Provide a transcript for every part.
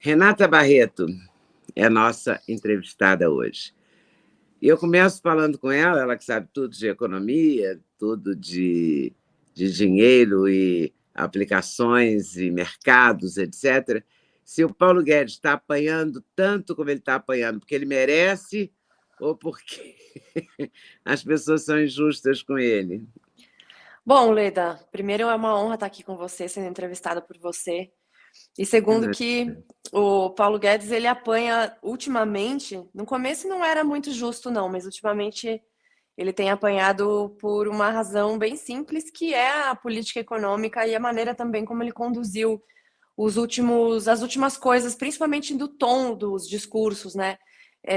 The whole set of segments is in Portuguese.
Renata Barreto é a nossa entrevistada hoje. E eu começo falando com ela que sabe tudo de economia, tudo de dinheiro e aplicações e mercados, etc. Se o Paulo Guedes está apanhando tanto como ele está apanhando, porque ele merece ou porque as pessoas são injustas com ele? Bom, Leda, primeiro é uma honra estar aqui com você, sendo entrevistada por você. E segundo que o Paulo Guedes, ele apanha ultimamente, no começo não era muito justo não, mas ultimamente ele tem apanhado por uma razão bem simples, que é a política econômica e a maneira também como ele conduziu as últimas coisas, principalmente do tom dos discursos, né?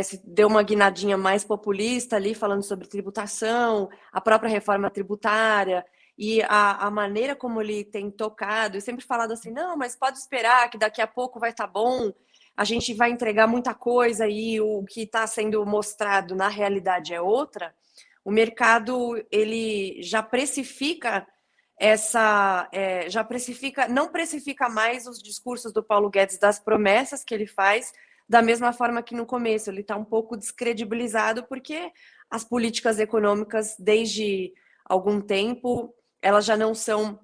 Se deu uma guinadinha mais populista ali, falando sobre tributação, a própria reforma tributária e a maneira como ele tem tocado, e sempre falado assim, não, mas pode esperar que daqui a pouco vai estar bom, a gente vai entregar muita coisa e o que está sendo mostrado na realidade é outra. O mercado, ele já precifica não precifica mais os discursos do Paulo Guedes das promessas que ele faz, da mesma forma que no começo ele está um pouco descredibilizado, porque as políticas econômicas, desde algum tempo, elas já não são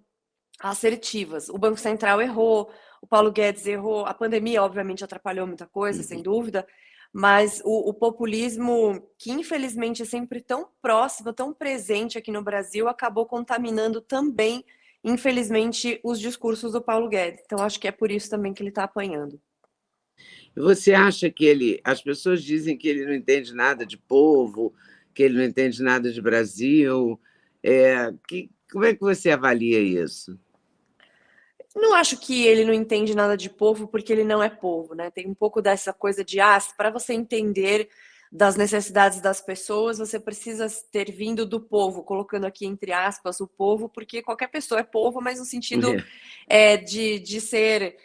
assertivas. O Banco Central errou, o Paulo Guedes errou, a pandemia, obviamente, atrapalhou muita coisa, sem dúvida, mas o populismo, que infelizmente é sempre tão próximo, tão presente aqui no Brasil, acabou contaminando também, infelizmente, os discursos do Paulo Guedes. Então, acho que é por isso também que ele está apanhando. Você acha que ele. As pessoas dizem que ele não entende nada de povo, que ele não entende nada de Brasil. Como é que você avalia isso? Não acho que ele não entende nada de povo porque ele não é povo, né? Tem um pouco dessa coisa de, para você entender das necessidades das pessoas, você precisa ter vindo do povo, colocando aqui entre aspas o povo, porque qualquer pessoa é povo, mas no sentido de ser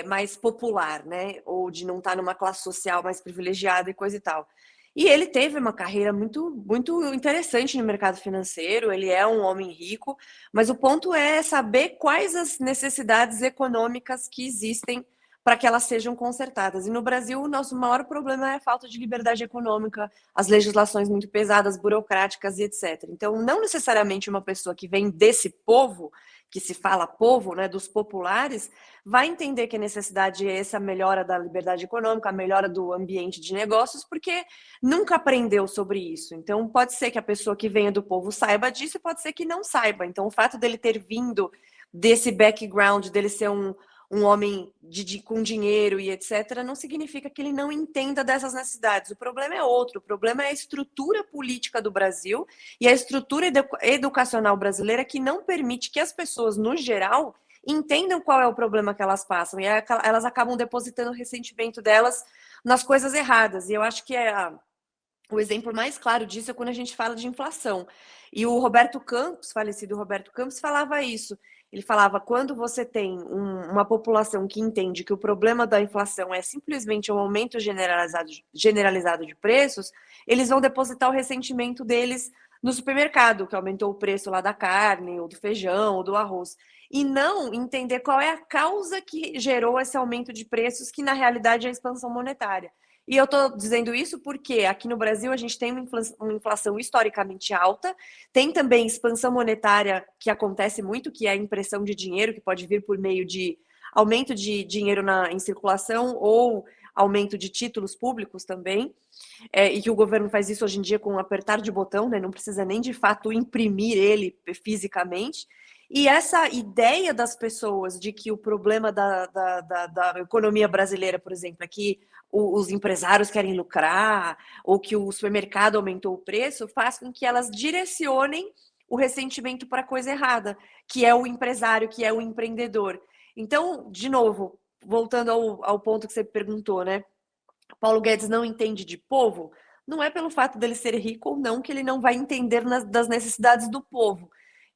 mais popular, né? Ou de não estar numa classe social mais privilegiada e coisa e tal. E ele teve uma carreira muito, muito interessante no mercado financeiro, ele é um homem rico, mas o ponto é saber quais as necessidades econômicas que existem para que elas sejam consertadas. E no Brasil, o nosso maior problema é a falta de liberdade econômica, as legislações muito pesadas, burocráticas e etc. Então, não necessariamente uma pessoa que vem desse povo, que se fala povo, né, dos populares, vai entender que a necessidade é essa melhora da liberdade econômica, a melhora do ambiente de negócios, porque nunca aprendeu sobre isso. Então, pode ser que a pessoa que venha do povo saiba disso e pode ser que não saiba. Então, o fato dele ter vindo desse background, dele ser um homem com dinheiro e etc., não significa que ele não entenda dessas necessidades. O problema é outro. O problema é a estrutura política do Brasil e a estrutura educacional brasileira que não permite que as pessoas, no geral, entendam qual é o problema que elas passam. E elas acabam depositando o ressentimento delas nas coisas erradas. E eu acho que o exemplo mais claro disso é quando a gente fala de inflação. E o Roberto Campos, falecido Roberto Campos, falava isso. Ele falava, quando você tem uma população que entende que o problema da inflação é simplesmente um aumento generalizado de preços, eles vão depositar o ressentimento deles no supermercado, que aumentou o preço lá da carne, ou do feijão, ou do arroz. E não entender qual é a causa que gerou esse aumento de preços, que na realidade é a expansão monetária. E eu estou dizendo isso porque aqui no Brasil a gente tem uma inflação historicamente alta, tem também expansão monetária que acontece muito, que é a impressão de dinheiro, que pode vir por meio de aumento de dinheiro em circulação ou aumento de títulos públicos também, e que o governo faz isso hoje em dia com um apertar de botão, né? Não precisa nem de fato imprimir ele fisicamente. E essa ideia das pessoas de que o problema da economia brasileira, por exemplo, é que os empresários querem lucrar, ou que o supermercado aumentou o preço, faz com que elas direcionem o ressentimento para a coisa errada, que é o empresário, que é o empreendedor. Então, de novo, voltando ao ponto que você perguntou, né? Paulo Guedes não entende de povo, não é pelo fato dele ser rico ou não que ele não vai entender das necessidades do povo.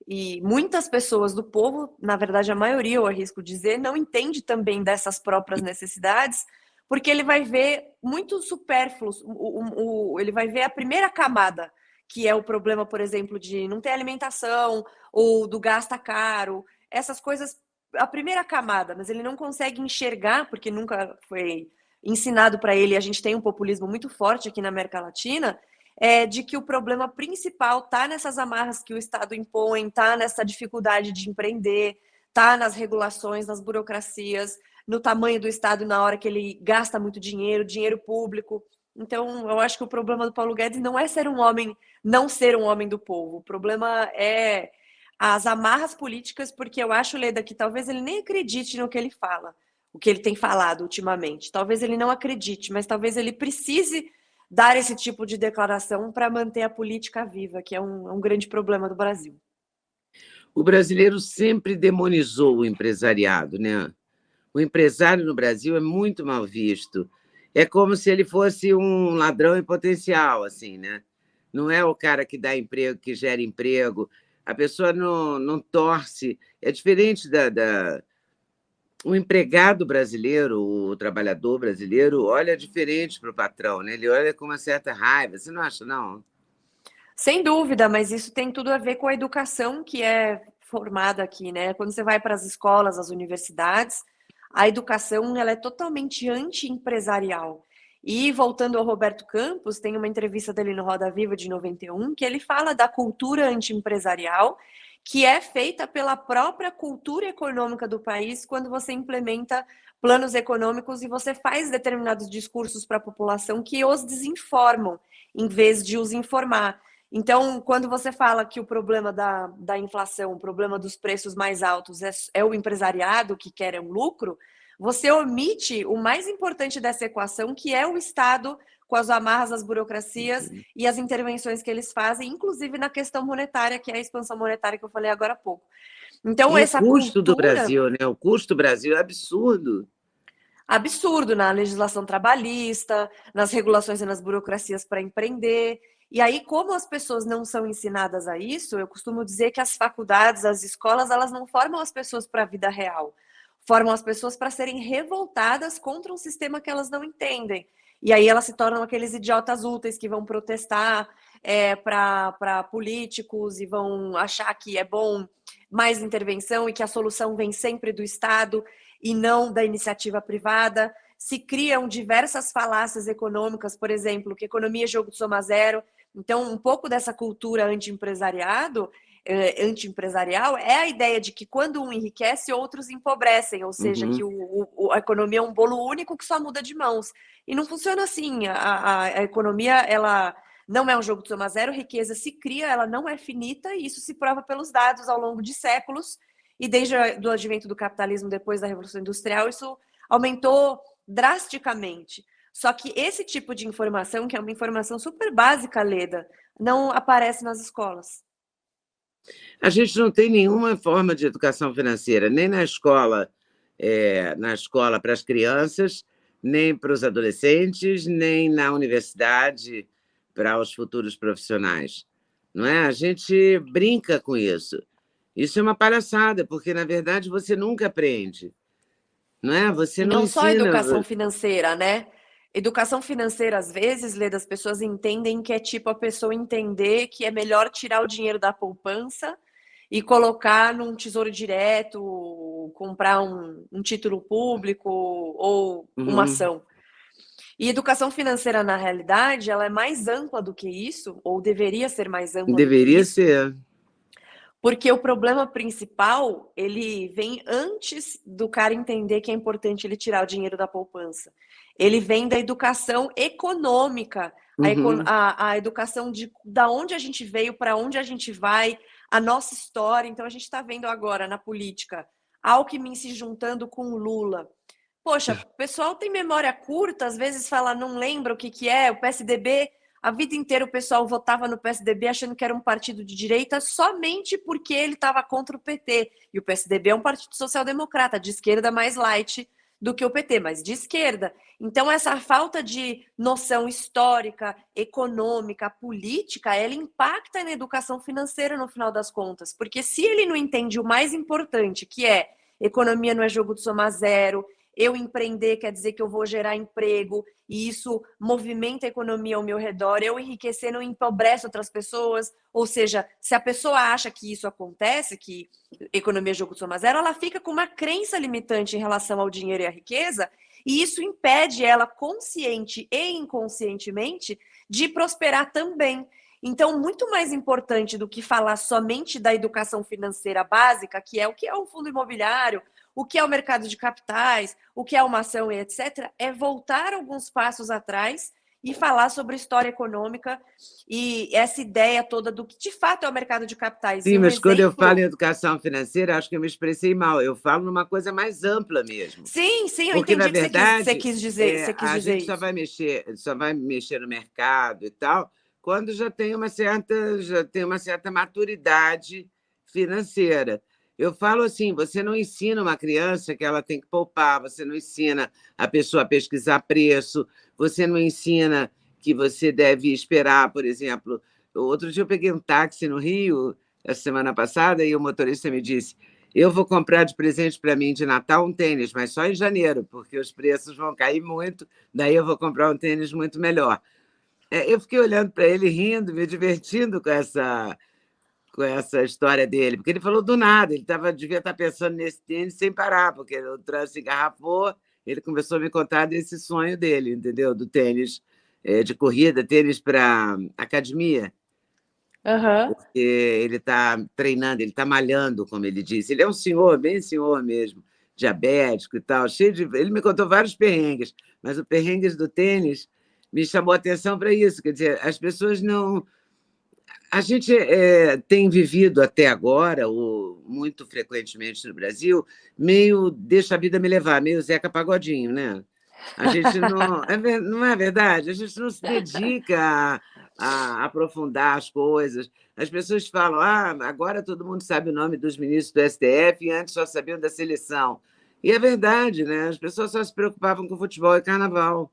E muitas pessoas do povo, na verdade a maioria, eu arrisco dizer, não entende também dessas próprias necessidades, porque ele vai ver muito supérfluos, ele vai ver a primeira camada, que é o problema, por exemplo, de não ter alimentação, ou do gasta caro, essas coisas a primeira camada, mas ele não consegue enxergar, porque nunca foi ensinado para ele, a gente tem um populismo muito forte aqui na América Latina, de que o problema principal está nessas amarras que o Estado impõe, está nessa dificuldade de empreender, está nas regulações, nas burocracias, no tamanho do Estado na hora que ele gasta muito dinheiro, dinheiro público. Então, eu acho que o problema do Paulo Guedes não é não ser um homem do povo. O problema é as amarras políticas, porque eu acho, Leda, que talvez ele nem acredite no que ele fala, o que ele tem falado ultimamente. Talvez ele não acredite, mas talvez ele precise dar esse tipo de declaração para manter a política viva, que é um grande problema do Brasil. O brasileiro sempre demonizou o empresariado, né? O empresário no Brasil é muito mal visto. É como se ele fosse um ladrão em potencial, assim, né? Não é o cara que dá emprego, que gera emprego. A pessoa não torce. É diferente o empregado brasileiro, o trabalhador brasileiro, olha diferente para o patrão, né? Ele olha com uma certa raiva. Você não acha, não? Sem dúvida, mas isso tem tudo a ver com a educação que é formada aqui, né? Quando você vai para as escolas, as universidades, a educação ela é totalmente anti-empresarial. E voltando ao Roberto Campos, tem uma entrevista dele no Roda Viva de 91, que ele fala da cultura anti-empresarial, que é feita pela própria cultura econômica do país quando você implementa planos econômicos e você faz determinados discursos para a população que os desinformam, em vez de os informar. Então, quando você fala que o problema da inflação, o problema dos preços mais altos é o empresariado que quer um lucro, você omite o mais importante dessa equação, que é o Estado com as amarras das burocracias e as intervenções que eles fazem, inclusive na questão monetária, que é a expansão monetária que eu falei agora há pouco. Então, E o essa custo do cultura... Brasil, né? O custo do Brasil é absurdo. Absurdo na legislação trabalhista, nas regulações e nas burocracias para empreender. E aí, como as pessoas não são ensinadas a isso, eu costumo dizer que as faculdades, as escolas, elas não formam as pessoas para a vida real, formam as pessoas para serem revoltadas contra um sistema que elas não entendem. E aí elas se tornam aqueles idiotas úteis que vão protestar para políticos e vão achar que é bom mais intervenção e que a solução vem sempre do Estado e não da iniciativa privada. Se criam diversas falácias econômicas, por exemplo, que economia é jogo de soma zero. Então, um pouco dessa cultura anti-empresarial é a ideia de que quando um enriquece, outros empobrecem, ou seja, que a economia é um bolo único que só muda de mãos. E não funciona assim. A economia, ela não é um jogo de soma zero, riqueza se cria, ela não é finita, e isso se prova pelos dados ao longo de séculos. E desde o advento do capitalismo, depois da Revolução Industrial, isso aumentou drasticamente. Só que esse tipo de informação, que é uma informação super básica, Leda, não aparece nas escolas. A gente não tem nenhuma forma de educação financeira, nem na escola para as crianças, nem para os adolescentes, nem na universidade para os futuros profissionais. Não é? A gente brinca com isso. Isso é uma palhaçada, porque, na verdade, você nunca aprende. Não é? Você E não não só ensina. educação financeira, né? Educação financeira, às vezes, Leda, as pessoas entendem que é tipo a pessoa entender que é melhor tirar o dinheiro da poupança e colocar num tesouro direto, comprar um título público ou uma Uhum. ação. E educação financeira, na realidade, ela é mais ampla do que isso, ou deveria ser mais ampla do que Deveria isso, ser. porque o problema principal, ele vem antes do cara entender que é importante ele tirar o dinheiro da poupança. Ele vem da educação econômica, Uhum. a educação da onde a gente veio, para onde a gente vai, a nossa história. Então, a gente está vendo agora na política Alckmin se juntando com o Lula. Poxa, o pessoal tem memória curta, às vezes fala, não lembra o que é, o PSDB... A vida inteira o pessoal votava no PSDB achando que era um partido de direita somente porque ele estava contra o PT. E o PSDB é um partido social-democrata, de esquerda mais light do que o PT, mas de esquerda. Então, essa falta de noção histórica, econômica, política, ela impacta na educação financeira no final das contas. Porque se ele não entende o mais importante, que é economia não é jogo de soma zero, eu empreender quer dizer que eu vou gerar emprego e isso movimenta a economia ao meu redor, eu enriquecer não empobrece outras pessoas, ou seja, se a pessoa acha que isso acontece, que economia é jogo de soma zero, ela fica com uma crença limitante em relação ao dinheiro e à riqueza, e isso impede ela, consciente e inconscientemente, de prosperar também. Então, muito mais importante do que falar somente da educação financeira básica, que é o que é o fundo imobiliário, o que é o mercado de capitais, o que é uma ação e etc., é voltar alguns passos atrás e falar sobre história econômica e essa ideia toda do que de fato é o mercado de capitais. Sim, E um mas quando eu falo exemplo. em educação financeira, acho que eu me expressei mal. Eu falo numa coisa mais ampla mesmo. Sim, eu Porque, na entendi que você verdade, quis dizer, você quis a dizer gente isso. só vai mexer no mercado e tal, quando já tem uma certa maturidade financeira. Eu falo assim, você não ensina uma criança que ela tem que poupar, você não ensina a pessoa a pesquisar preço, você não ensina que você deve esperar, por exemplo. Outro dia eu peguei um táxi no Rio, a semana passada, e o motorista me disse: eu vou comprar de presente para mim de Natal um tênis, mas só em janeiro, porque os preços vão cair muito, daí eu vou comprar um tênis muito melhor. Eu fiquei olhando para ele, rindo, me divertindo com essa história dele, porque ele falou do nada, devia estar pensando nesse tênis sem parar, porque o trânsito se engarrafou, ele começou a me contar desse sonho dele, entendeu? Do tênis de corrida, tênis para academia, Aham. porque ele está treinando, ele está malhando, como ele disse. Ele é um senhor, bem senhor mesmo, diabético e tal, cheio de. Ele me contou vários perrengues, mas o perrengues do tênis me chamou a atenção para isso. Quer dizer, as pessoas não. A gente tem vivido até agora, ou muito frequentemente no Brasil, meio deixa a vida me levar, meio Zeca Pagodinho, né? A gente não. Não é verdade? A gente não se dedica a aprofundar as coisas. As pessoas falam: ah, agora todo mundo sabe o nome dos ministros do STF e antes só sabiam da seleção. E é verdade, né? As pessoas só se preocupavam com futebol e carnaval.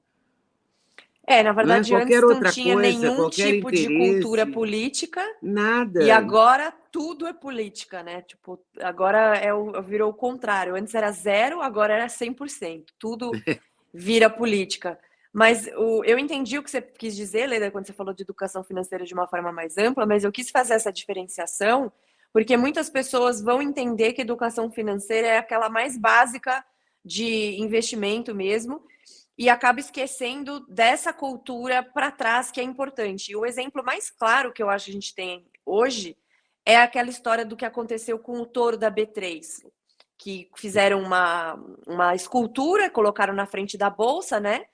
Na Não é? verdade, Qualquer antes não outra tinha coisa, nenhum qualquer tipo de cultura interesse, política. E nada. agora tudo é política, né? Tipo, agora virou o contrário. Antes era zero, agora era 100%. Tudo vira política. Mas eu entendi o que você quis dizer, Leda, quando você falou de educação financeira de uma forma mais ampla, mas eu quis fazer essa diferenciação porque muitas pessoas vão entender que educação financeira é aquela mais básica de investimento mesmo e acaba esquecendo dessa cultura para trás que é importante. E o exemplo mais claro que eu acho que a gente tem hoje é aquela história do que aconteceu com o touro da B3, que fizeram uma escultura, colocaram na frente da bolsa, né?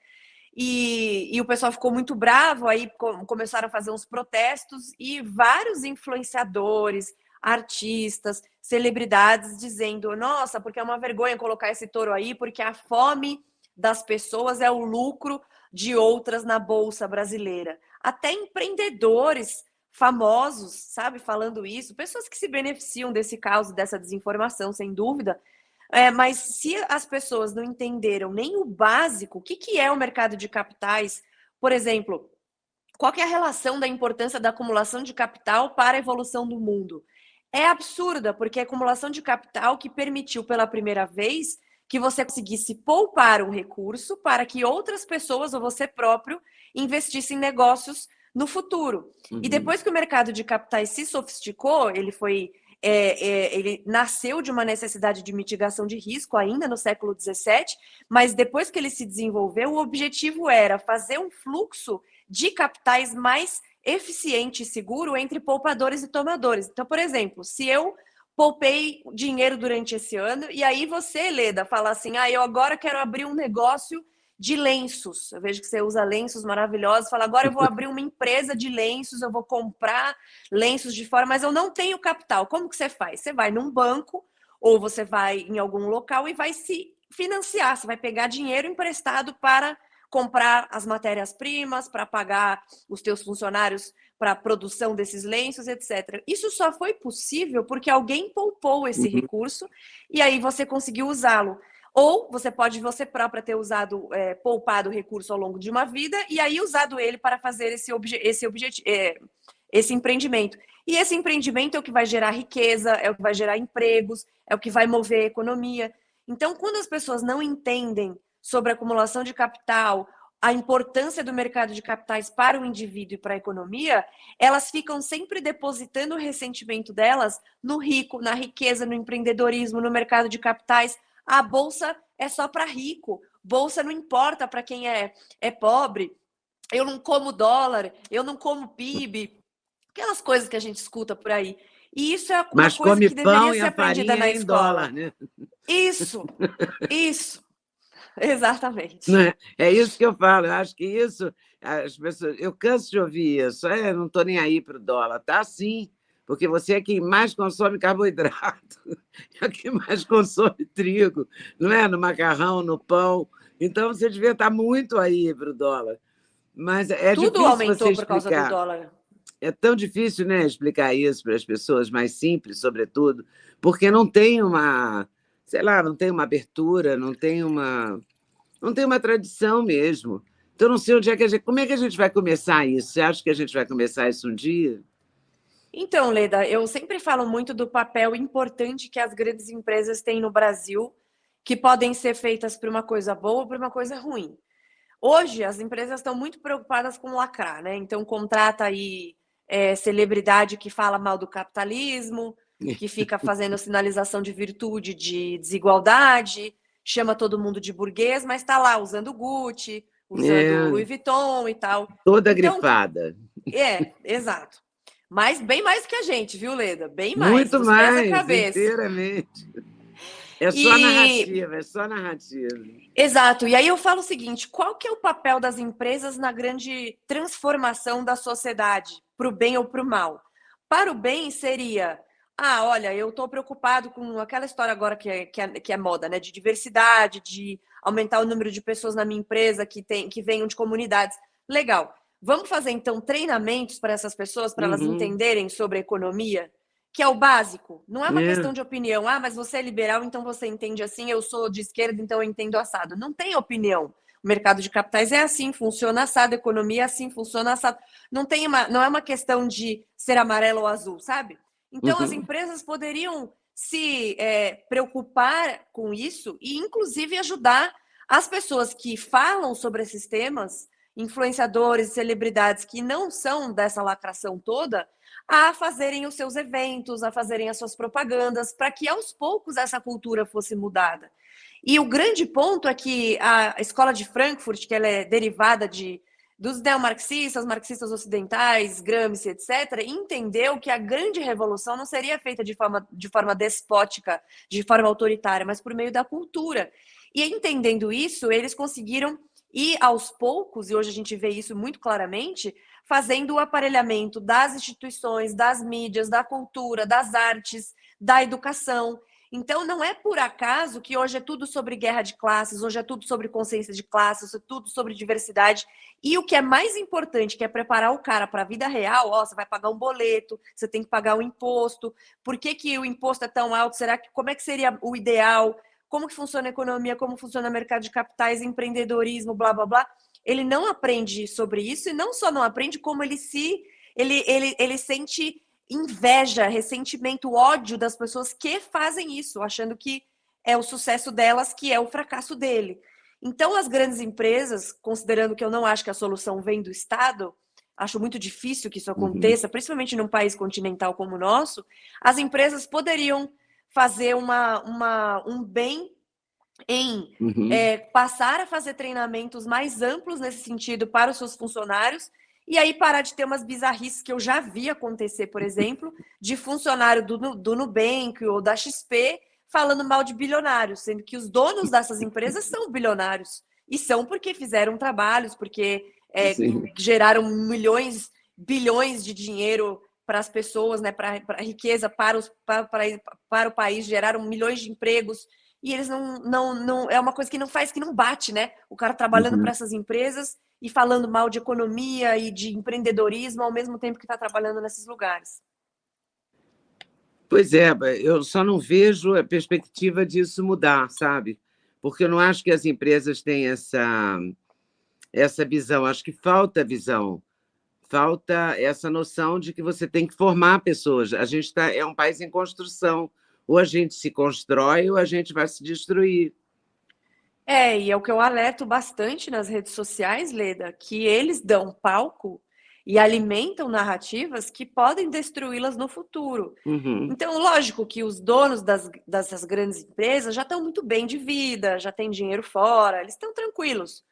E o pessoal ficou muito bravo, aí começaram a fazer uns protestos e vários influenciadores, artistas, celebridades dizendo: nossa, porque é uma vergonha colocar esse touro aí, porque a fome das pessoas é o lucro de outras na bolsa brasileira. Até empreendedores famosos, sabe, falando isso, pessoas que se beneficiam desse caos, dessa desinformação, sem dúvida. Mas se as pessoas não entenderam nem o básico, o que é o mercado de capitais, por exemplo, qual que é a relação da importância da acumulação de capital para a evolução do mundo? É absurda, porque é a acumulação de capital que permitiu pela primeira vez que você conseguisse poupar um recurso para que outras pessoas ou você próprio investissem em negócios no futuro. E Uhum. depois que o mercado de capitais se sofisticou, ele nasceu de uma necessidade de mitigação de risco ainda no século XVII, mas depois que ele se desenvolveu, o objetivo era fazer um fluxo de capitais mais eficiente e seguro entre poupadores e tomadores. Então, por exemplo, se eu poupei dinheiro durante esse ano e aí você, Leda, fala assim: eu agora quero abrir um negócio de lenços. Eu vejo que você usa lenços maravilhosos. Fala: agora eu vou abrir uma empresa de lenços, eu vou comprar lenços de fora, mas eu não tenho capital. Como que você faz? Você vai num banco ou você vai em algum local e vai se financiar. Você vai pegar dinheiro emprestado para comprar as matérias-primas, para pagar os teus funcionários para a produção desses lenços, etc. Isso só foi possível porque alguém poupou esse Uhum. recurso e aí você conseguiu usá-lo. Ou você pode você própria ter poupado o recurso ao longo de uma vida e aí usado ele para fazer esse empreendimento. E esse empreendimento é o que vai gerar riqueza, é o que vai gerar empregos, é o que vai mover a economia. Então, quando as pessoas não entendem sobre a acumulação de capital, a importância do mercado de capitais para o indivíduo e para a economia, elas ficam sempre depositando o ressentimento delas no rico, na riqueza, no empreendedorismo, no mercado de capitais. A bolsa é só para rico, bolsa não importa para quem é pobre. Eu não como dólar, eu não como PIB, aquelas coisas que a gente escuta por aí. E isso é uma Mas coisa come que pão deveria e ser a aprendida farinha na é em escola. dólar, né? Isso, exatamente. Né? É isso que eu falo. Eu acho que isso, as pessoas, eu canso de ouvir isso. Não estou nem aí para o dólar. Tá sim, porque você é quem mais consome carboidrato, é quem mais consome trigo, não é? No macarrão, no pão. Então você devia estar muito aí para o dólar. Mas é Tudo difícil você aumentou por causa do explicar. dólar. É tão difícil, né, explicar isso para as pessoas mais simples, sobretudo, porque não tem uma, sei lá, não tem uma abertura, não tem uma tradição mesmo. Então, não sei onde é que como é que a gente vai começar isso? Você acha que a gente vai começar isso um dia? Então, Leda, eu sempre falo muito do papel importante que as grandes empresas têm no Brasil, que podem ser feitas por uma coisa boa ou por uma coisa ruim. Hoje, as empresas estão muito preocupadas com lacrar, né? Então, contrata aí celebridade que fala mal do capitalismo, que fica fazendo sinalização de virtude, de desigualdade, chama todo mundo de burguês, mas está lá usando Gucci, usando É, Louis Vuitton e tal. toda Então, grifada. exato. Mas bem mais que a gente, viu, Leda? Bem mais, Muito dos pés à mais, cabeça. inteiramente. É só E narrativa, é só narrativa. exato. E aí eu falo o seguinte: qual que é o papel das empresas na grande transformação da sociedade, para o bem ou para o mal? Para o bem seria, olha, eu estou preocupado com aquela história agora que é moda, né? De diversidade, de aumentar o número de pessoas na minha empresa que venham de comunidades. Legal. Vamos fazer então treinamentos para essas pessoas, para elas Uhum. entenderem sobre economia, que é o básico. Não é uma É. questão de opinião. Mas você é liberal, então você entende assim. Eu sou de esquerda, então eu entendo assado. Não tem opinião. O mercado de capitais é assim, funciona assado. A economia é assim, funciona assado. Não é uma questão de ser amarelo ou azul, sabe? Então as Uhum. empresas poderiam se preocupar com isso e, inclusive, ajudar as pessoas que falam sobre esses temas, influenciadores, celebridades que não são dessa lacração toda, a fazerem os seus eventos, a fazerem as suas propagandas, para que aos poucos essa cultura fosse mudada. E o grande ponto é que a escola de Frankfurt, que ela é derivada dos neomarxistas, marxistas ocidentais, Gramsci, etc., entendeu que a grande revolução não seria feita de forma despótica, de forma autoritária, mas por meio da cultura. E entendendo isso, eles conseguiram ir aos poucos, e hoje a gente vê isso muito claramente, fazendo o aparelhamento das instituições, das mídias, da cultura, das artes, da educação. Então, não é por acaso que hoje é tudo sobre guerra de classes, hoje é tudo sobre consciência de classes, é tudo sobre diversidade. E o que é mais importante, que é preparar o cara para a vida real, você vai pagar um boleto, você tem que pagar um imposto. Por que o imposto é tão alto? Como é que seria o ideal? Como que funciona a economia? Como funciona o mercado de capitais, empreendedorismo, blá, blá, blá. Ele não aprende sobre isso e não só não aprende, como ele sente inveja, ressentimento, ódio das pessoas que fazem isso, achando que é o sucesso delas que é o fracasso dele. Então, as grandes empresas, considerando que eu não acho que a solução vem do Estado, acho muito difícil que isso Uhum. aconteça, principalmente num país continental como o nosso, as empresas poderiam fazer um bem em Uhum. passar a fazer treinamentos mais amplos nesse sentido para os seus funcionários e aí parar de ter umas bizarrices que eu já vi acontecer, por exemplo, de funcionário do Nubank ou da XP falando mal de bilionários, sendo que os donos dessas empresas são bilionários. E são porque fizeram trabalhos, porque Sim. geraram milhões, bilhões de dinheiro para as pessoas, né, para a riqueza, para o país, geraram milhões de empregos. E eles não. É uma coisa que não faz, que não bate, né? O cara trabalhando Uhum. para essas empresas e falando mal de economia e de empreendedorismo ao mesmo tempo que está trabalhando nesses lugares. Pois é, eu só não vejo a perspectiva disso mudar, sabe? Porque eu não acho que as empresas têm essa visão, acho que falta visão, falta essa noção de que você tem que formar pessoas. A gente é um país em construção, ou a gente se constrói ou a gente vai se destruir. E é o que eu alerto bastante nas redes sociais, Leda, que eles dão palco e alimentam narrativas que podem destruí-las no futuro. Uhum. Então, lógico que os donos dessas grandes empresas já estão muito bem de vida, já têm dinheiro fora, eles estão tranquilos.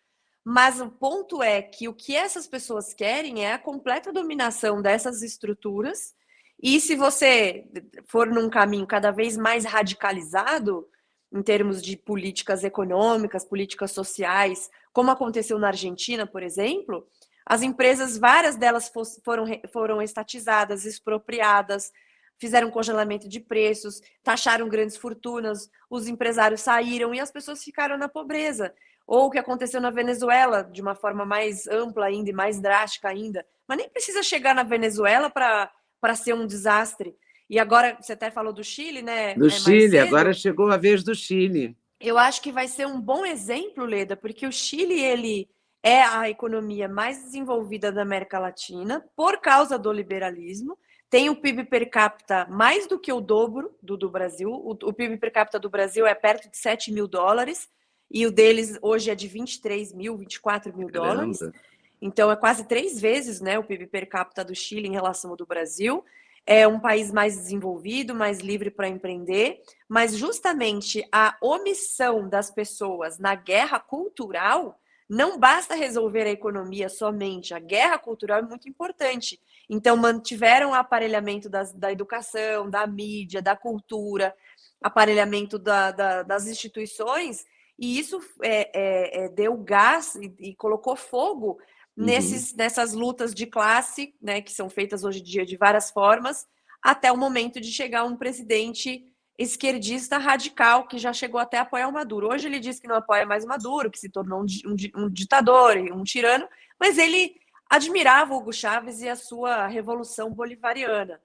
Mas o ponto é que o que essas pessoas querem é a completa dominação dessas estruturas. E se você for num caminho cada vez mais radicalizado, em termos de políticas econômicas, políticas sociais, como aconteceu na Argentina, por exemplo, as empresas, várias delas foram estatizadas, expropriadas, fizeram congelamento de preços, taxaram grandes fortunas, os empresários saíram e as pessoas ficaram na pobreza. Ou o que aconteceu na Venezuela, de uma forma mais ampla ainda e mais drástica ainda. Mas nem precisa chegar na Venezuela para ser um desastre. E agora, você até falou do Chile, né? Do mais Chile, cedo. agora chegou a vez do Chile. Eu acho que vai ser um bom exemplo, Leda, porque o Chile, ele é a economia mais desenvolvida da América Latina por causa do liberalismo. Tem o PIB per capita mais do que o dobro do Brasil. O PIB per capita do Brasil é perto de 7 mil dólares e o deles hoje é de 23 mil, 24 mil dólares. Então, é quase 3 vezes, né, o PIB per capita do Chile em relação ao do Brasil. É um país mais desenvolvido, mais livre para empreender, mas justamente a omissão das pessoas na guerra cultural não basta resolver a economia somente. A guerra cultural é muito importante. Então, mantiveram o aparelhamento da educação, da mídia, da cultura, aparelhamento das instituições, e isso deu gás e colocou fogo nessas lutas de classe, né, que são feitas hoje em dia de várias formas, até o momento de chegar um presidente esquerdista radical, que já chegou até a apoiar o Maduro. Hoje ele diz que não apoia mais o Maduro, que se tornou um ditador, um tirano, mas ele admirava Hugo Chávez e a sua revolução bolivariana.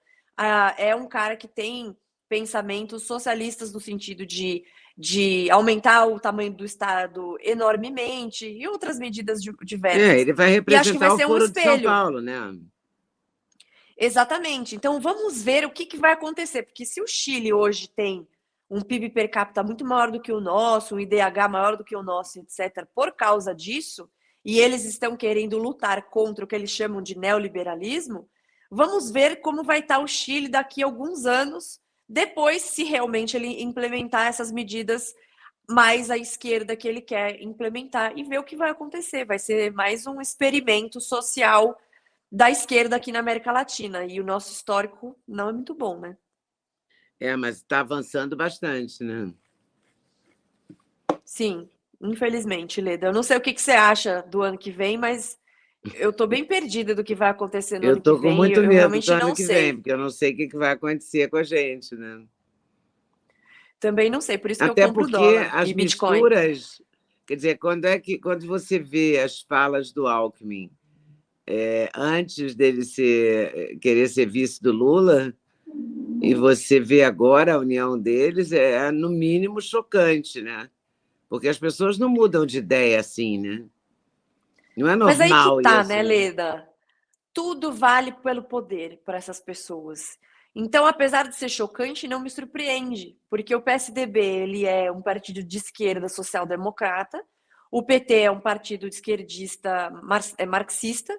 É um cara que tem pensamentos socialistas no sentido de aumentar o tamanho do Estado enormemente e outras medidas diversas. Ele vai representar e acho que vai ser o Foro um espelho. de São Paulo, né? Exatamente. Então, vamos ver o que vai acontecer, porque se o Chile hoje tem um PIB per capita muito maior do que o nosso, um IDH maior do que o nosso, etc., por causa disso, e eles estão querendo lutar contra o que eles chamam de neoliberalismo, vamos ver como vai estar o Chile daqui a alguns anos, depois, se realmente ele implementar essas medidas mais à esquerda que ele quer implementar, e ver o que vai acontecer. Vai ser mais um experimento social da esquerda aqui na América Latina, e o nosso histórico não é muito bom, né? Mas está avançando bastante, né? Sim, infelizmente, Leda. Eu não sei o que você acha do ano que vem, mas eu estou bem perdida do que vai acontecer no ano que vem. Eu estou com muito medo realmente do ano não que sei. vem, porque eu não sei o que vai acontecer com a gente, né? Também não sei, por isso que Até eu compro porque dólar as e Bitcoin. misturas... Quer dizer, quando você vê as falas do Alckmin antes dele querer ser vice do Lula, e você vê agora a união deles, é no mínimo chocante, né? Porque as pessoas não mudam de ideia assim, né? Não é normal. Mas aí que tá, isso, né, Leda? Tudo vale pelo poder para essas pessoas. Então, apesar de ser chocante, não me surpreende, porque o PSDB ele é um partido de esquerda social-democrata, o PT é um partido esquerdista marxista,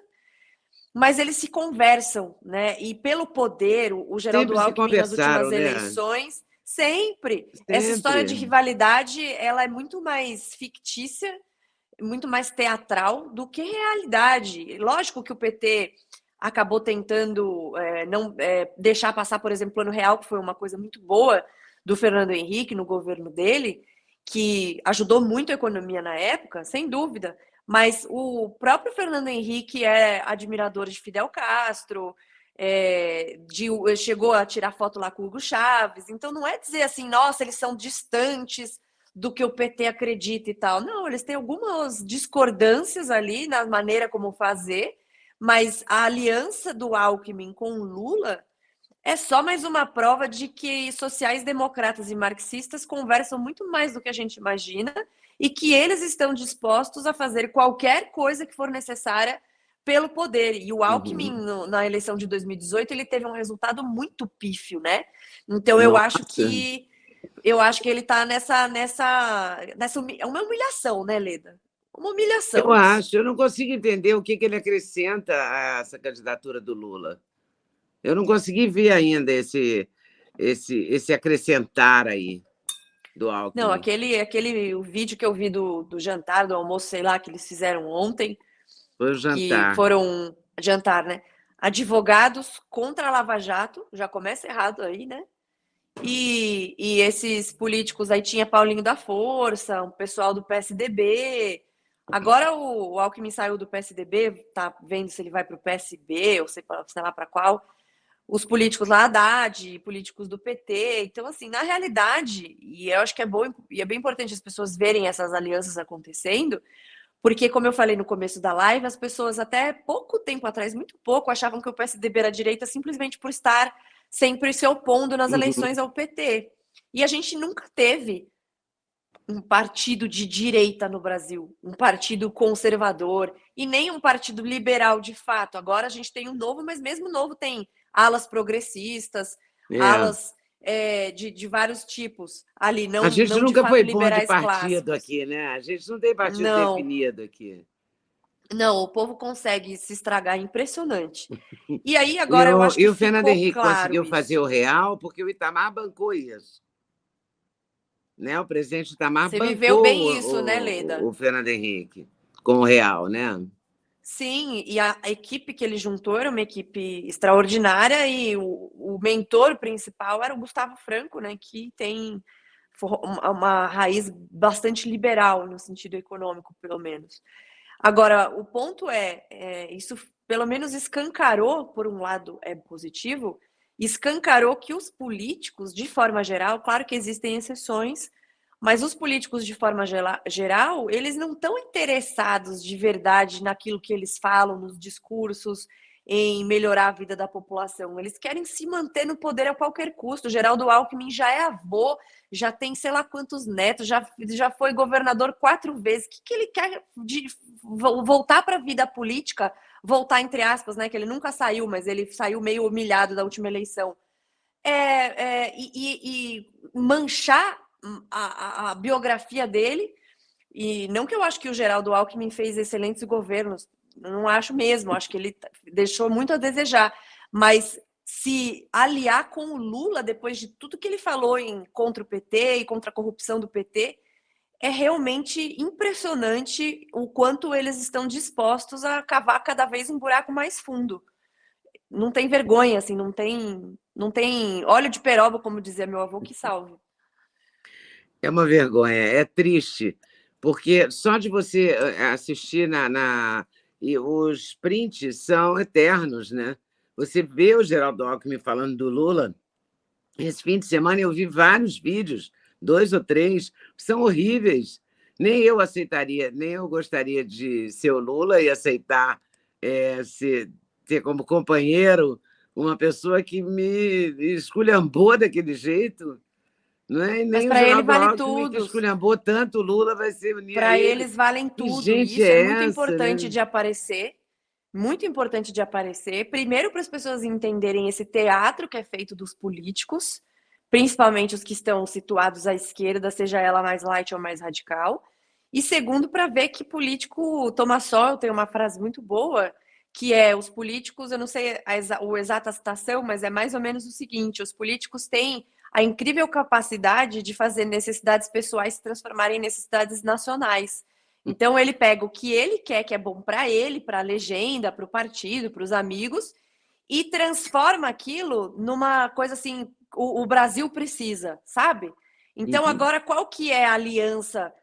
mas eles se conversam, né? E pelo poder, o Geraldo Sempre se Alckmin nas últimas conversaram, né? eleições, sempre. Essa história de rivalidade, ela é muito mais fictícia, muito mais teatral do que realidade. Lógico que o PT acabou tentando não deixar passar, por exemplo, o Plano Real, que foi uma coisa muito boa do Fernando Henrique no governo dele, que ajudou muito a economia na época, sem dúvida. Mas o próprio Fernando Henrique é admirador de Fidel Castro, chegou a tirar foto lá com o Hugo Chávez. Então, não é dizer assim, nossa, eles são distantes do que o PT acredita e tal. Não, eles têm algumas discordâncias ali na maneira como fazer, mas a aliança do Alckmin com o Lula é só mais uma prova de que sociais-democratas e marxistas conversam muito mais do que a gente imagina e que eles estão dispostos a fazer qualquer coisa que for necessária pelo poder. E o Alckmin, Uhum. na eleição de 2018, ele teve um resultado muito pífio, né? Então Nossa, eu acho que ele está é uma humilhação, né, Leda? Uma eu humilhação isso. acho, eu não consigo entender o que ele acrescenta a essa candidatura do Lula. Eu não consegui ver ainda esse acrescentar aí do Não, Alckmin. o vídeo que eu vi do jantar, do almoço, sei lá, que eles fizeram ontem, Foi o que jantar. foram jantar, né? Advogados contra a Lava Jato, já começa errado aí, né? E esses políticos aí tinha Paulinho da Força, um pessoal do PSDB. Agora o Alckmin saiu do PSDB, tá vendo se ele vai para o PSB, ou sei lá para qual. Os políticos lá, Haddad, políticos do PT. Então, assim, na realidade, e eu acho que é bom e é bem importante as pessoas verem essas alianças acontecendo, porque, como eu falei no começo da live, as pessoas até pouco tempo atrás, muito pouco, achavam que o PSDB era direita simplesmente por estar sempre se opondo nas Uhum. eleições ao PT. E a gente nunca teve um partido de direita no Brasil, um partido conservador, e nem um partido liberal de fato. Agora a gente tem um novo, mas mesmo novo tem alas progressistas, É. alas de vários tipos ali, A gente não de nunca fato foi bom de liberais partido clássicos. aqui, né? A gente não tem partido Não, definido aqui. não, o povo consegue se estragar, impressionante. E aí E agora eu acho e que o Fernando ficou Henrique claro conseguiu fazer isso. o real porque o Itamar bancou isso. Né? O presidente Itamar Você viveu bancou bem isso, né, Leda? o Fernando Henrique com o real, né? Sim, e a equipe que ele juntou era uma equipe extraordinária e o mentor principal era o Gustavo Franco, né, que tem uma raiz bastante liberal no sentido econômico, pelo menos. Agora, o ponto isso pelo menos escancarou, por um lado é positivo, escancarou que os políticos, de forma geral, claro que existem exceções, mas os políticos, de forma geral, eles não estão interessados de verdade naquilo que eles falam, nos discursos, em melhorar a vida da população. Eles querem se manter no poder a qualquer custo. O Geraldo Alckmin já é avô, já tem sei lá quantos netos, já foi governador 4 vezes. O que ele quer de voltar para a vida política? Voltar, entre aspas, né? Que ele nunca saiu, mas ele saiu meio humilhado da última eleição. E manchar a biografia dele. E não que eu acho que o Geraldo Alckmin fez excelentes governos, não acho mesmo, acho que ele deixou muito a desejar, mas se aliar com o Lula depois de tudo que ele falou contra o PT e contra a corrupção do PT, é realmente impressionante o quanto eles estão dispostos a cavar cada vez um buraco mais fundo. Não tem vergonha, assim, não tem óleo de peroba, como dizia meu avô, que salve. É uma vergonha, é triste, porque só de você assistir e os prints são eternos, né? Você vê o Geraldo Alckmin falando do Lula. Esse fim de semana eu vi vários vídeos, 2 ou 3, são horríveis. Nem eu aceitaria, nem eu gostaria de ser o Lula e aceitar ter como companheiro uma pessoa que me esculhambou daquele jeito. Não é? E Mas nem o para ele Geraldo vale Alckmin, que tudo. esculhambou tanto o Lula, vai se unir a Para ele. eles valem Que tudo. E gente isso é é muito essa, importante né? de aparecer. Muito importante de aparecer. Primeiro, para as pessoas entenderem esse teatro que é feito dos políticos, principalmente os que estão situados à esquerda, seja ela mais light ou mais radical. E segundo, para ver que político toma sol. Tem uma frase muito boa, que é: os políticos, eu não sei a exata citação, mas é mais ou menos o seguinte: os políticos têm a incrível capacidade de fazer necessidades pessoais se transformarem em necessidades nacionais. Então ele pega o que ele quer, que é bom para ele, para a legenda, para o partido, para os amigos, e transforma aquilo numa coisa assim, o Brasil precisa, sabe? Então Uhum. agora qual que é a aliança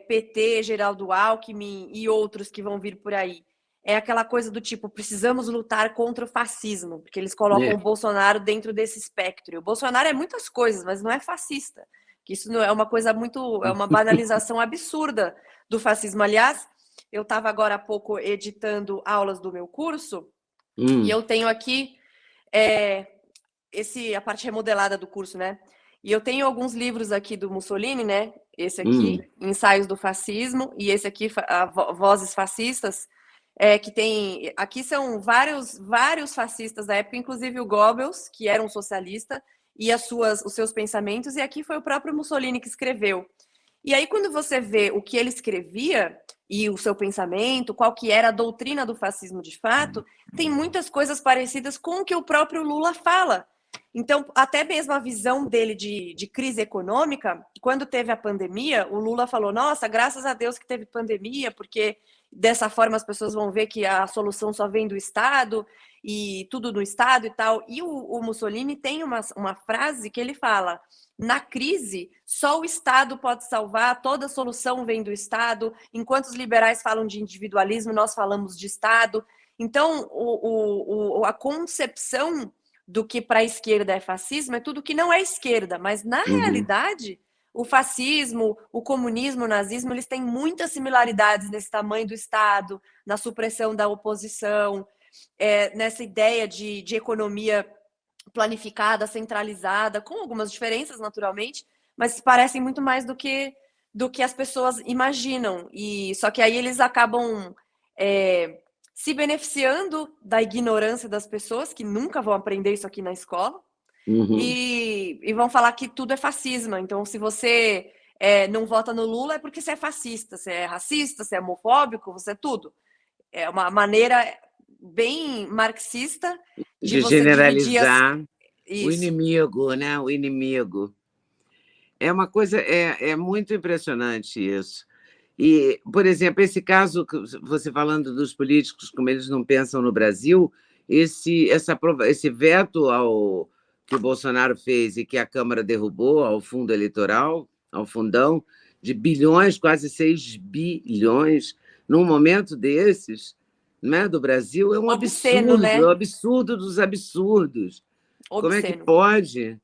PT, Geraldo Alckmin e outros que vão vir por aí? É aquela coisa do tipo, precisamos lutar contra o fascismo, porque eles colocam É. o Bolsonaro dentro desse espectro. E o Bolsonaro é muitas coisas, mas não é fascista. Que isso não é uma coisa muito, é uma banalização absurda do fascismo. Aliás, eu estava agora há pouco editando aulas do meu curso e Hum, eu tenho aqui a parte remodelada do curso, né? E eu tenho alguns livros aqui do Mussolini, né? Esse hum. aqui, Ensaios do Fascismo, e esse aqui, Vozes Fascistas. que tem... Aqui são vários fascistas da época, inclusive o Goebbels, que era um socialista, e os seus pensamentos, e aqui foi o próprio Mussolini que escreveu. E aí, quando você vê o que ele escrevia e o seu pensamento, qual que era a doutrina do fascismo de fato, tem muitas coisas parecidas com o que o próprio Lula fala. Então, até mesmo a visão dele de crise econômica, quando teve a pandemia, o Lula falou, nossa, graças a Deus que teve pandemia, porque dessa forma as pessoas vão ver que a solução só vem do Estado, e tudo no Estado e tal. E o Mussolini tem uma frase que ele fala, na crise, só o Estado pode salvar, toda solução vem do Estado, enquanto os liberais falam de individualismo, nós falamos de Estado. Então, a concepção do que para a esquerda é fascismo é tudo que não é esquerda, mas na realidade, o fascismo, o comunismo, o nazismo, eles têm muitas similaridades nesse tamanho do Estado, na supressão da oposição, nessa ideia de economia planificada, centralizada, com algumas diferenças, naturalmente, mas parecem muito mais do que as pessoas imaginam. E só que aí eles acabam se beneficiando da ignorância das pessoas, que nunca vão aprender isso aqui na escola, e vão falar que tudo é fascismo. Então, se você não vota no Lula, é porque você é fascista, você é racista, você é homofóbico, você é tudo. É uma maneira bem marxista de você generalizar dividir o inimigo, né? O inimigo. É uma coisa, é muito impressionante isso. E, por exemplo, esse caso, você falando dos políticos, como eles não pensam no Brasil, esse veto que o Bolsonaro fez e que a Câmara derrubou ao fundo eleitoral, ao fundão, de bilhões, quase 6 bilhões, num momento desses, né, do Brasil, é um obsceno, absurdo, né? é um absurdo dos absurdos. Obsceno. Como é que pode?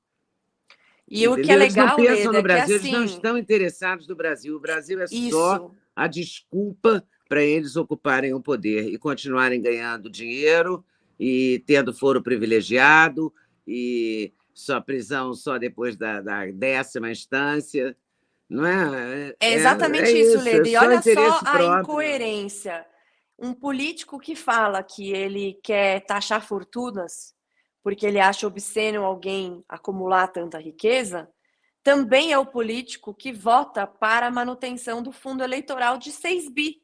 E entendeu? O que é legal, eles não pensam Leda, no Brasil, é que, assim, eles não estão interessados no Brasil. O Brasil é só a desculpa para eles ocuparem o poder e continuarem ganhando dinheiro e tendo foro privilegiado e só prisão só depois da 10ª instância. Não é? É exatamente isso, Leda. E olha só a próprio. incoerência. Um político que fala que ele quer taxar fortunas porque ele acha obsceno alguém acumular tanta riqueza, também é o político que vota para a manutenção do fundo eleitoral de 6 bi.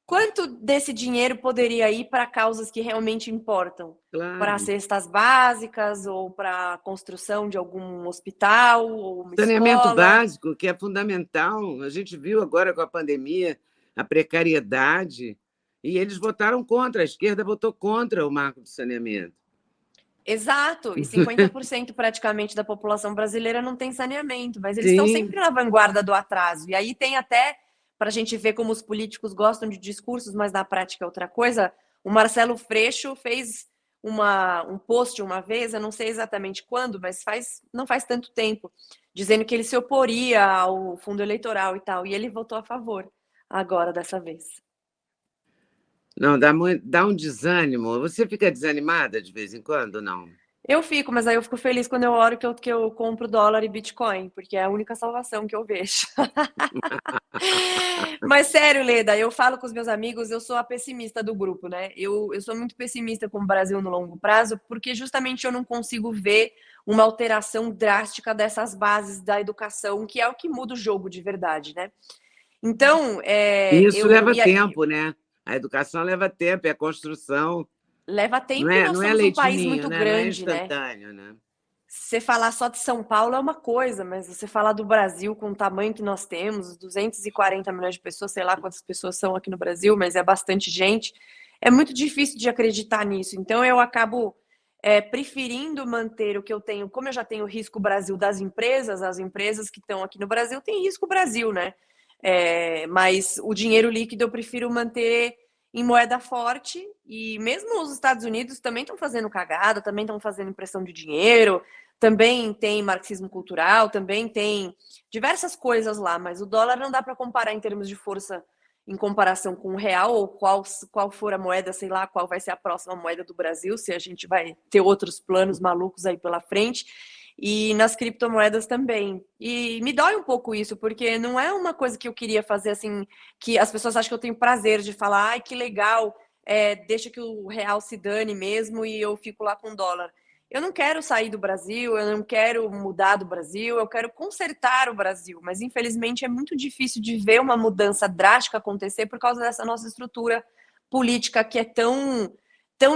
Quanto desse dinheiro poderia ir para causas que realmente importam? Claro. Para cestas básicas ou para a construção de algum hospital ou uma saneamento escola? Básico, que é fundamental. A gente viu agora com a pandemia a precariedade e eles votaram contra, a esquerda votou contra o marco do saneamento. Exato, e 50% praticamente da população brasileira não tem saneamento, mas eles estão sempre na vanguarda do atraso. E aí tem até, para a gente ver como os políticos gostam de discursos, mas na prática é outra coisa, o Marcelo Freixo fez um post uma vez, eu não sei exatamente quando, mas não faz tanto tempo, dizendo que ele se oporia ao fundo eleitoral e tal, e ele votou a favor agora, dessa vez. Não, dá um desânimo. Você fica desanimada de vez em quando, não? Eu fico, mas aí eu fico feliz quando eu oro que eu compro dólar e Bitcoin, porque é a única salvação que eu vejo. Mas sério, Leda, eu falo com os meus amigos, eu sou a pessimista do grupo, né? Eu sou muito pessimista com o Brasil no longo prazo, porque justamente eu não consigo ver uma alteração drástica dessas bases da educação, que é o que muda o jogo de verdade, né? Então, isso leva tempo, né? A educação leva tempo, é a construção. Leva tempo e nós somos um país muito grande, não é instantâneo, né? Você falar só de São Paulo é uma coisa, mas você falar do Brasil com o tamanho que nós temos, 240 milhões de pessoas, sei lá quantas pessoas são aqui no Brasil, mas é bastante gente, é muito difícil de acreditar nisso. Então eu acabo preferindo manter o que eu tenho, como eu já tenho o risco Brasil das empresas, as empresas que estão aqui no Brasil têm risco Brasil, né? Mas o dinheiro líquido eu prefiro manter em moeda forte, e mesmo os Estados Unidos também estão fazendo cagada, também estão fazendo impressão de dinheiro, também tem marxismo cultural, também tem diversas coisas lá, mas o dólar não dá para comparar em termos de força em comparação com o real, ou qual for a moeda, sei lá, qual vai ser a próxima moeda do Brasil, se a gente vai ter outros planos malucos aí pela frente. E nas criptomoedas também. E me dói um pouco isso, porque não é uma coisa que eu queria fazer assim, que as pessoas acham que eu tenho prazer de falar, ai, que legal, deixa que o real se dane mesmo e eu fico lá com o dólar. Eu não quero sair do Brasil, eu não quero mudar do Brasil, eu quero consertar o Brasil, mas infelizmente é muito difícil de ver uma mudança drástica acontecer por causa dessa nossa estrutura política que é tão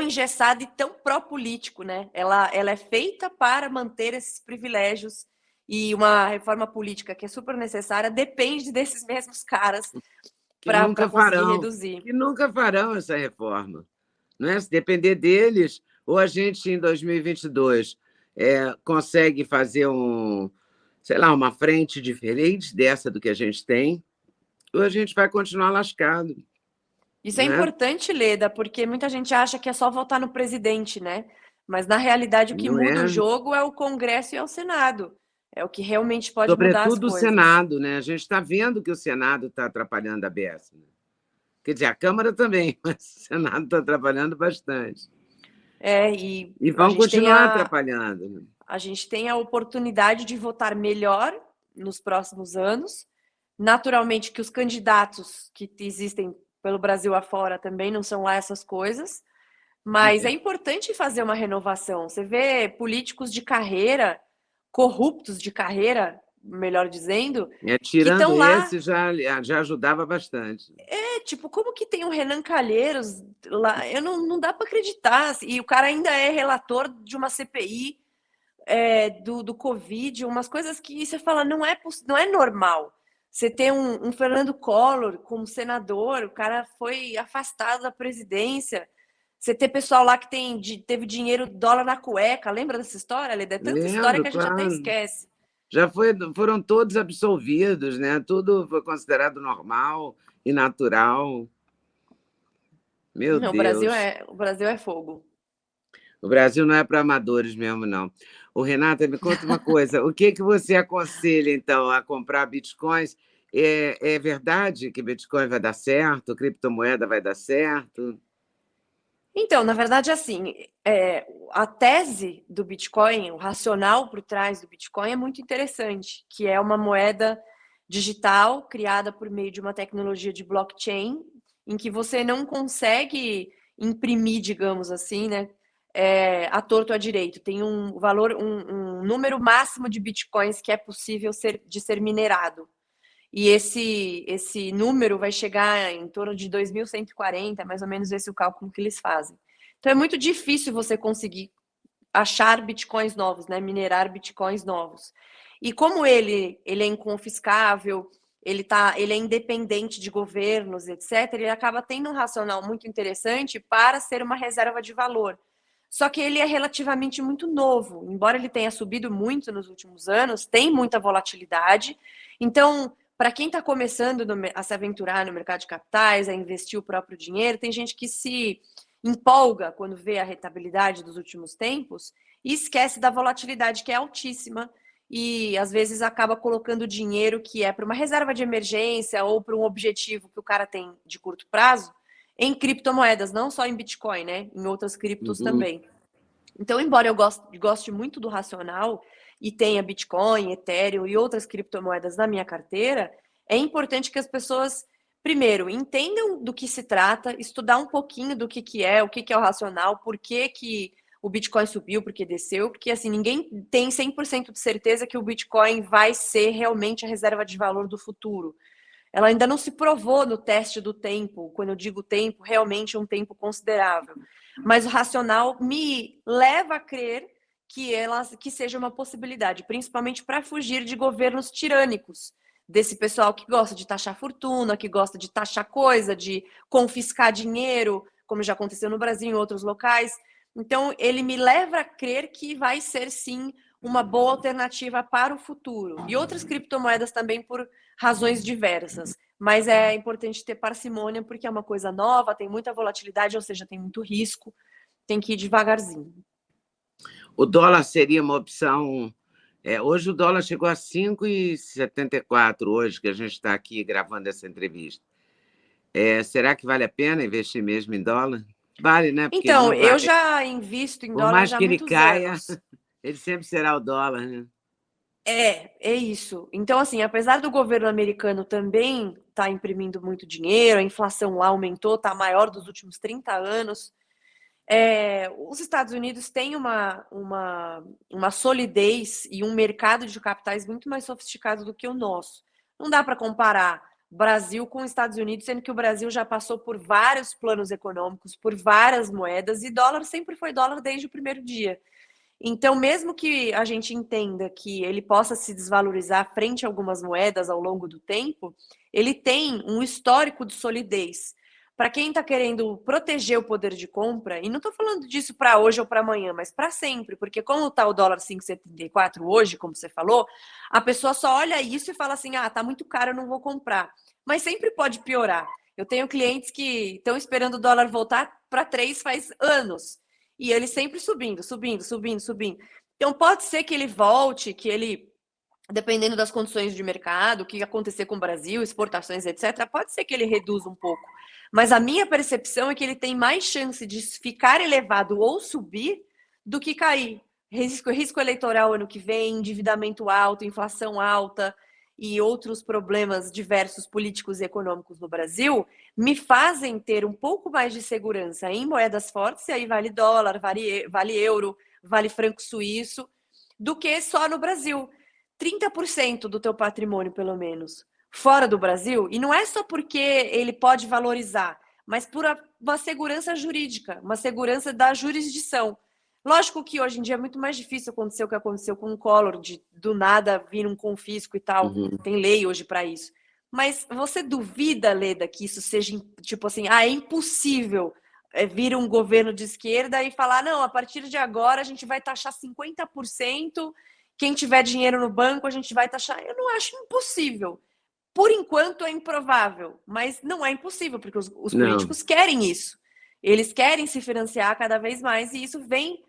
engessada e tão pró-político, né? Ela é feita para manter esses privilégios e uma reforma política que é super necessária depende desses mesmos caras para conseguir reduzir. Que nunca farão essa reforma. Não é? Se depender deles, ou a gente, em 2022, consegue fazer sei lá, uma frente diferente dessa do que a gente tem, ou a gente vai continuar lascado. Isso é importante, Leda, porque muita gente acha que é só votar no presidente, né? Mas, na realidade, o que muda o jogo é o Congresso e é o Senado. É o que realmente pode mudar as coisas. Sobretudo o Senado, né? A gente está vendo que o Senado está atrapalhando a BS. Né? Quer dizer, a Câmara também, mas o Senado está atrapalhando bastante. E vão continuar atrapalhando. Né? A gente tem a oportunidade de votar melhor nos próximos anos. Naturalmente que os candidatos que existem pelo Brasil afora também não são lá essas coisas, mas é importante fazer uma renovação. Você vê políticos de carreira, corruptos de carreira, melhor dizendo, tirando esse, já ajudava bastante. Tipo, como que tem o Renan Calheiros lá? Não dá para acreditar. E o cara ainda é relator de uma CPI do Covid, umas coisas que você fala, não é normal. Você ter um Fernando Collor como senador, o cara foi afastado da presidência. Você ter pessoal lá que teve dinheiro, dólar na cueca. Lembra dessa história, Leda? É tanta história que a gente até esquece. Foram todos absolvidos, né? Tudo foi considerado normal e natural. Meu Deus. O Brasil é fogo. O Brasil não é para amadores mesmo, não. Renata, me conta uma coisa. O que você aconselha, então, a comprar bitcoins? É verdade que Bitcoin vai dar certo? Criptomoeda vai dar certo? Então, na verdade, assim, a tese do Bitcoin, o racional por trás do Bitcoin é muito interessante, que é uma moeda digital criada por meio de uma tecnologia de blockchain, em que você não consegue imprimir, digamos assim, né, à torto à direito. Tem um valor, um número máximo de Bitcoins que é possível de ser minerado. E esse número vai chegar em torno de 2.140, mais ou menos esse é o cálculo que eles fazem. Então é muito difícil você conseguir achar bitcoins novos, né? Minerar bitcoins novos. E como ele é inconfiscável, ele é independente de governos, etc., ele acaba tendo um racional muito interessante para ser uma reserva de valor. Só que ele é relativamente muito novo, embora ele tenha subido muito nos últimos anos, tem muita volatilidade. Então, para quem está começando a se aventurar no mercado de capitais, a investir o próprio dinheiro, tem gente que se empolga quando vê a rentabilidade dos últimos tempos e esquece da volatilidade que é altíssima e às vezes acaba colocando dinheiro que é para uma reserva de emergência ou para um objetivo que o cara tem de curto prazo em criptomoedas, não só em Bitcoin, né? Em outras criptos também. Então, embora eu goste muito do racional e tenha Bitcoin, Ethereum e outras criptomoedas na minha carteira, é importante que as pessoas, primeiro, entendam do que se trata, estudar um pouquinho do que é, o que é o racional, por que o Bitcoin subiu, por que desceu, porque assim, ninguém tem 100% de certeza que o Bitcoin vai ser realmente a reserva de valor do futuro. Ela ainda não se provou no teste do tempo, quando eu digo tempo, realmente um tempo considerável. Mas o racional me leva a crer que seja uma possibilidade, principalmente para fugir de governos tirânicos, desse pessoal que gosta de taxar fortuna, que gosta de taxar coisa, de confiscar dinheiro, como já aconteceu no Brasil e em outros locais. Então, ele me leva a crer que vai ser, sim, uma boa alternativa para o futuro. E outras criptomoedas também por razões diversas. Mas é importante ter parcimônia, porque é uma coisa nova, tem muita volatilidade, ou seja, tem muito risco, tem que ir devagarzinho. O dólar seria uma opção. Hoje o dólar chegou a 5,74 hoje, que a gente está aqui gravando essa entrevista. Será que vale a pena investir mesmo em dólar? Vale, né? Porque então, eu já invisto em dólar já há muitos anos. Ele sempre será o dólar, né? É isso. Então, assim, apesar do governo americano também estar imprimindo muito dinheiro, a inflação lá aumentou, está maior dos últimos 30 anos, os Estados Unidos têm uma solidez e um mercado de capitais muito mais sofisticado do que o nosso. Não dá para comparar Brasil com Estados Unidos, sendo que o Brasil já passou por vários planos econômicos, por várias moedas, e dólar sempre foi dólar desde o primeiro dia. Então, mesmo que a gente entenda que ele possa se desvalorizar frente a algumas moedas ao longo do tempo, ele tem um histórico de solidez. Para quem está querendo proteger o poder de compra, e não estou falando disso para hoje ou para amanhã, mas para sempre, porque como está o dólar 5,74 hoje, como você falou, a pessoa só olha isso e fala assim: ah, tá muito caro, eu não vou comprar. Mas sempre pode piorar. Eu tenho clientes que estão esperando o dólar voltar para 3 faz anos. E ele sempre subindo, subindo, subindo, subindo. Então pode ser que ele volte, que ele, dependendo das condições de mercado, o que acontecer com o Brasil, exportações, etc., pode ser que ele reduza um pouco. Mas a minha percepção é que ele tem mais chance de ficar elevado ou subir do que cair. Risco eleitoral ano que vem, endividamento alto, inflação alta e outros problemas diversos políticos e econômicos no Brasil me fazem ter um pouco mais de segurança em moedas fortes, e aí vale dólar, vale euro, vale franco suíço, do que só no Brasil. 30% do teu patrimônio, pelo menos, fora do Brasil, e não é só porque ele pode valorizar, mas por uma segurança jurídica, uma segurança da jurisdição. Lógico que hoje em dia é muito mais difícil acontecer o que aconteceu com o Collor, de do nada vir um confisco e tal. Uhum. Tem lei hoje para isso. Mas você duvida, Leda, que isso seja, tipo assim, é impossível vir um governo de esquerda e falar, não, a partir de agora a gente vai taxar 50%, quem tiver dinheiro no banco a gente vai taxar. Eu não acho impossível. Por enquanto é improvável, mas não é impossível, porque os políticos querem isso. Eles querem se financiar cada vez mais e isso vem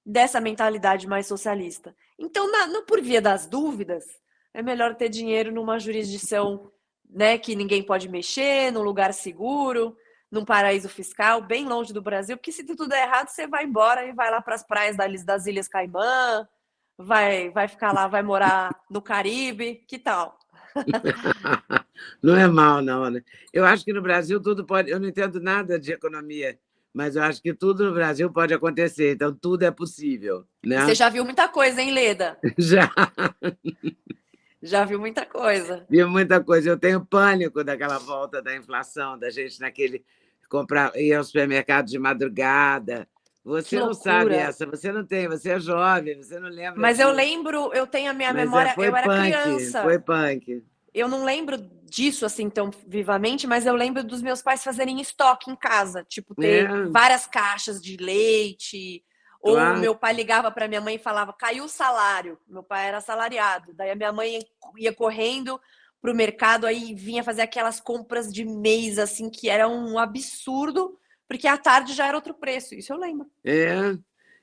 dessa mentalidade mais socialista. Então, por via das dúvidas, é melhor ter dinheiro numa jurisdição, né, que ninguém pode mexer, num lugar seguro, num paraíso fiscal, bem longe do Brasil, porque se tudo der errado, você vai embora e vai lá para as praias das Ilhas Caimã, vai ficar lá, vai morar no Caribe, que tal? Não é mal, não, né? Eu acho que no Brasil tudo pode. Eu não entendo nada de economia, mas eu acho que tudo no Brasil pode acontecer, então tudo é possível, E você né? já viu muita coisa, hein, Leda? Já Já viu muita coisa. vi muita coisa. Eu tenho pânico daquela volta da inflação, da gente naquele comprar, ir ao supermercado de madrugada. Que Você não sabe loucura. essa, você não tem, você é jovem, você não lembra Mas eu disso. lembro, eu tenho a minha Mas memória, foi eu era punk, criança. foi punk. Eu não lembro disso assim tão vivamente, mas eu lembro dos meus pais fazerem estoque em casa, tipo ter É, várias caixas de leite, ou claro. meu pai ligava para minha mãe e falava: "Caiu o salário". Meu pai era assalariado. Daí a minha mãe ia correndo pro mercado, aí vinha fazer aquelas compras de mês assim que era um absurdo, porque à tarde já era outro preço. Isso eu lembro. É,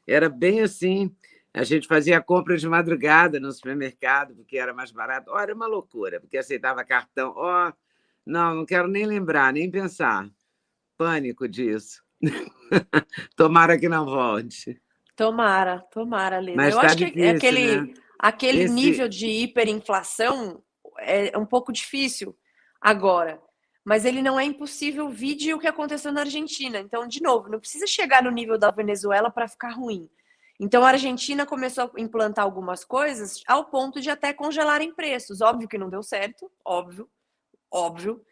era bem assim. A gente fazia compra de madrugada no supermercado, porque era mais barato. Olha, era uma loucura, porque aceitava cartão. Ó, não, não quero nem lembrar, nem pensar. Pânico disso. Tomara que não volte. Tomara, tomara, Leda. Mas Eu está acho que difícil, né? aquele Esse nível de hiperinflação é um pouco difícil agora. Mas ele não é impossível, vide o que aconteceu na Argentina. Então, de novo, não precisa chegar no nível da Venezuela para ficar ruim. Então, a Argentina começou a implantar algumas coisas ao ponto de até congelarem preços. Óbvio que não deu certo, óbvio, óbvio.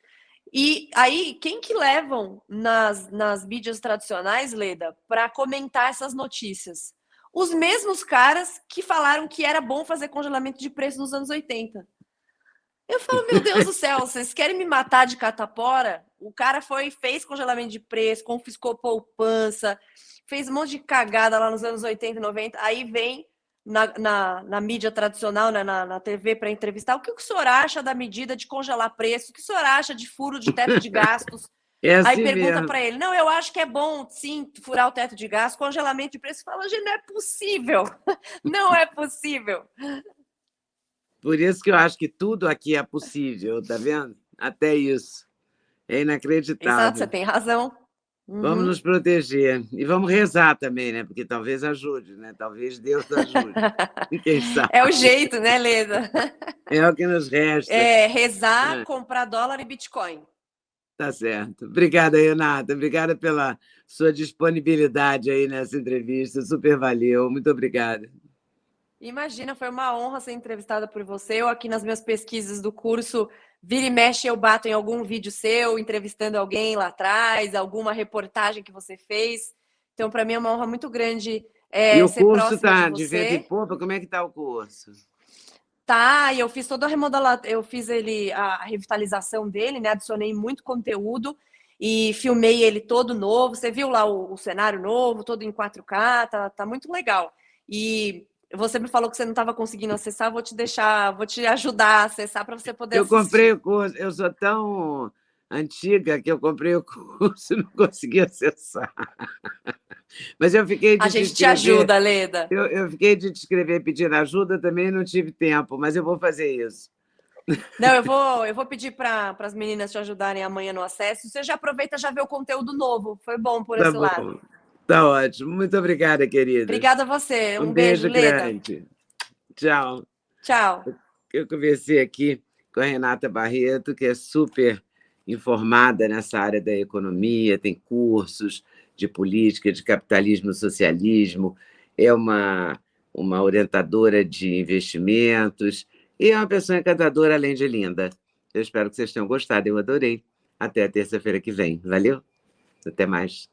E aí, quem que levam nas mídias tradicionais, Leda, para comentar essas notícias? Os mesmos caras que falaram que era bom fazer congelamento de preço nos anos 80. Eu falo, meu Deus do céu, vocês querem me matar de catapora? O cara fez congelamento de preço, confiscou poupança, fez um monte de cagada lá nos anos 80 e 90. Aí vem na mídia tradicional, né, na TV, para entrevistar. O que o senhor acha da medida de congelar preço? O que o senhor acha de furo de teto de gastos? é Aí assim pergunta mesmo. para ele: não, eu acho que é bom, sim, furar o teto de gastos, congelamento de preço. Fala, gente, não é possível. Não é possível. Por isso que eu acho que tudo aqui é possível, tá vendo? Até isso. É Exato, você inacreditável. tem razão. Vamos Uhum. nos proteger. E vamos rezar também, né? Porque talvez ajude, né? Talvez Deus ajude. E quem É o sabe? jeito, né, Leda? É o que nos resta. É rezar, Ah, comprar dólar e Bitcoin. tá certo. Obrigada, Renata. Obrigada pela sua disponibilidade aí nessa entrevista. Super valeu. Muito obrigada. Imagina, foi uma honra ser entrevistada por você. Eu aqui nas minhas pesquisas do curso, vira e mexe, eu bato em algum vídeo seu, entrevistando alguém lá atrás, alguma reportagem que você fez. Então, para mim é uma honra muito grande E o ser curso próxima de tá de vento em você. popa? Como é que tá o curso? Tá, e eu fiz toda a remodelação, eu fiz ele, a revitalização dele, né? Adicionei muito conteúdo e filmei ele todo novo. Você viu lá o cenário novo, todo em 4K, tá muito legal. E você me falou que você não estava conseguindo acessar, vou te deixar, vou te ajudar a acessar para você poder Eu comprei assistir. o curso, eu sou tão antiga que eu comprei o curso e não consegui acessar. Mas eu fiquei A de te gente te escrever, ajuda, Leda. eu fiquei de te escrever pedindo ajuda, também não tive tempo, mas eu vou fazer isso. Não, eu vou pedir para as meninas te ajudarem amanhã no acesso. Você já aproveita, já vê o conteúdo novo. Foi bom por Tá esse lado. bom, tá ótimo. Muito obrigada, querida. Obrigada a você. Um Um beijo, beijo Leda. grande. Tchau. Tchau. Eu conversei aqui com a Renata Barreto, que é super informada nessa área da economia, tem cursos de política, de capitalismo, socialismo, é uma orientadora de investimentos e é uma pessoa encantadora, além de linda. Eu espero que vocês tenham gostado, eu adorei. Até terça-feira que vem. Valeu? Até mais.